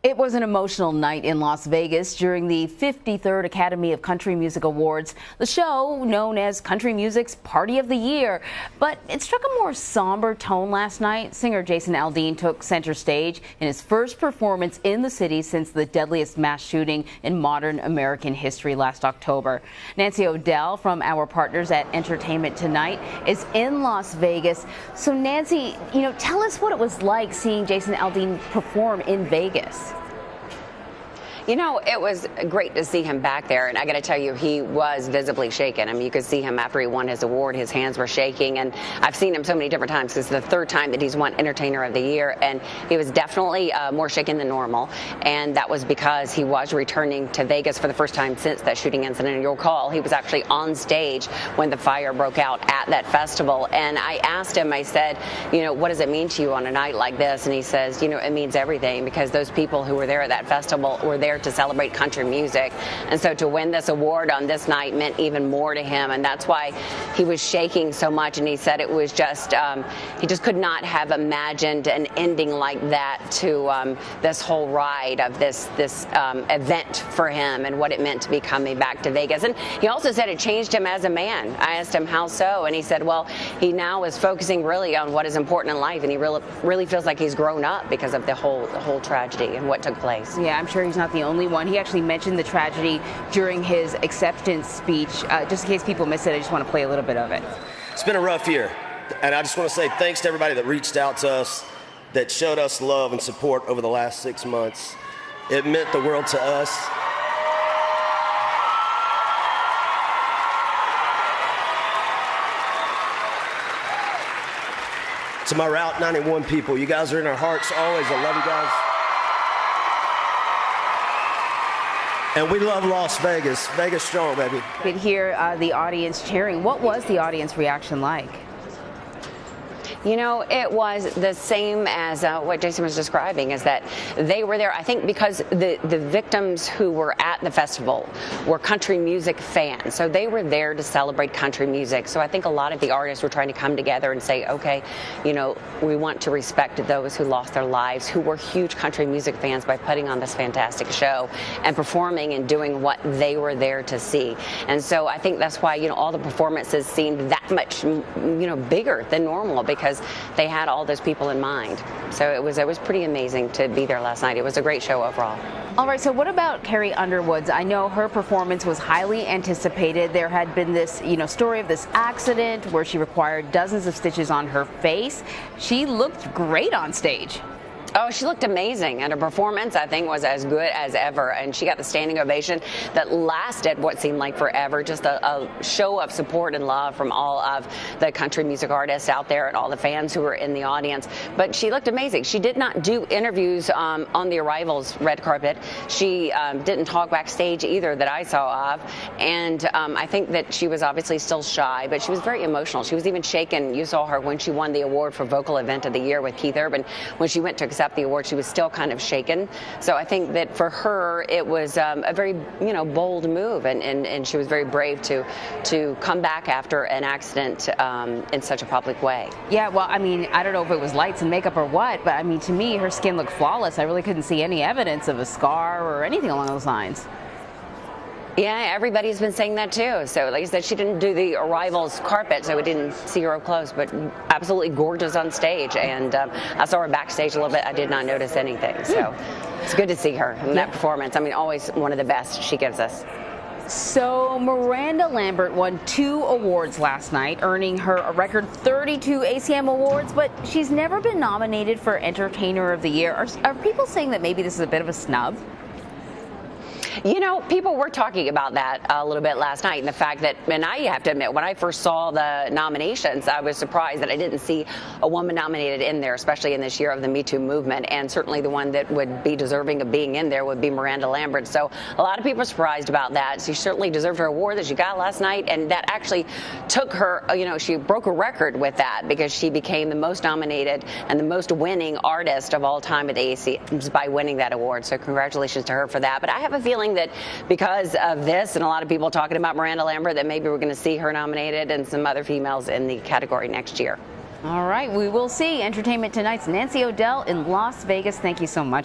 It was an emotional night in Las Vegas during the 53rd Academy of Country Music Awards, the show known as country music's Party of the Year. But it struck a more somber tone last night. Singer Jason Aldean took center stage in his first performance in the city since the deadliest mass shooting in modern American history last October. Nancy O'Dell from our partners at Entertainment Tonight is in Las Vegas. So Nancy, tell us what it was like seeing Jason Aldean perform in Vegas. It was great to see him back there, and I got to tell you, he was visibly shaken. I mean, you could see him after he won his award, his hands were shaking, and I've seen him so many different times. This is the third time that he's won Entertainer of the Year, and he was definitely more shaken than normal, and that was because he was returning to Vegas for the first time since that shooting incident. And you'll recall, he was actually on stage when the fire broke out at that festival, and I asked him, I said, what does it mean to you on a night like this? And he says, it means everything, because those people who were there at that festival were there to celebrate country music, and so to win this award on this night meant even more to him, and that's why he was shaking so much. And he said it was just he just could not have imagined an ending like that to this whole ride of this event for him and what it meant to be coming back to Vegas. And he also said it changed him as a man. I asked him how so, and he said, well, he now is focusing really on what is important in life, and he really feels like he's grown up because of the whole tragedy and what took place. Yeah, I'm sure he's not the only one. He actually mentioned the tragedy during his acceptance speech. Just in case people missed it, I just want to play a little bit of it. It's been a rough year, and I just want to say thanks to everybody that reached out to us, that showed us love and support over the last 6 months. It meant the world to us. To my Route 91 people, you guys are in our hearts always. I love you guys. And we love Las Vegas. Vegas strong, baby. You could hear the audience cheering. What was the audience reaction like? It was the same as what Jason was describing, is that they were there, I think, because the victims who were at the festival were country music fans. So they were there to celebrate country music. So I think a lot of the artists were trying to come together and say, okay, we want to respect those who lost their lives, who were huge country music fans, by putting on this fantastic show and performing and doing what they were there to see. And so I think that's why, all the performances seemed that much, bigger than normal, because they had all those people in mind. So it was pretty amazing to be there last night. It was a great show overall. All right, so what about Carrie Underwood's? I know her performance was highly anticipated. There had been this, story of this accident where she required dozens of stitches on her face. She looked great on stage. Oh, she looked amazing, and her performance, I think, was as good as ever, and she got the standing ovation that lasted what seemed like forever. Just a show of support and love from all of the country music artists out there and all the fans who were in the audience. But she looked amazing. She did not do interviews on the arrival's red carpet. She didn't talk backstage either that I saw of, and I think that she was obviously still shy, but she was very emotional. She was even shaken. You saw her when she won the award for Vocal Event of the Year with Keith Urban. When she went to accept the award, she was still kind of shaken. So I think that for her, it was a very, bold move, and she was very brave to come back after an accident in such a public way. Yeah, well, I mean, I don't know if it was lights and makeup or what, but I mean, to me, her skin looked flawless. I really couldn't see any evidence of a scar or anything along those lines. Yeah, everybody's been saying that too. So like I said, she didn't do the arrival's carpet, so we didn't see her up close, but absolutely gorgeous on stage. And I saw her backstage a little bit. I did not notice anything. So it's good to see her in that performance. I mean, always one of the best she gives us. So Miranda Lambert won 2 awards last night, earning her a record 32 ACM Awards, but she's never been nominated for Entertainer of the Year. Are people saying that maybe this is a bit of a snub? People were talking about that a little bit last night, and the fact that, and I have to admit, when I first saw the nominations, I was surprised that I didn't see a woman nominated in there, especially in this year of the Me Too movement, and certainly the one that would be deserving of being in there would be Miranda Lambert. So a lot of people are surprised about that. She certainly deserved her award that she got last night, and that actually took her, she broke a record with that, because she became the most nominated and the most winning artist of all time at the ACMs by winning that award. So congratulations to her for that. But I have a feeling that because of this, and a lot of people talking about Miranda Lambert, that maybe we're going to see her nominated and some other females in the category next year. All right, we will see. Entertainment Tonight's Nancy O'Dell in Las Vegas. Thank you so much.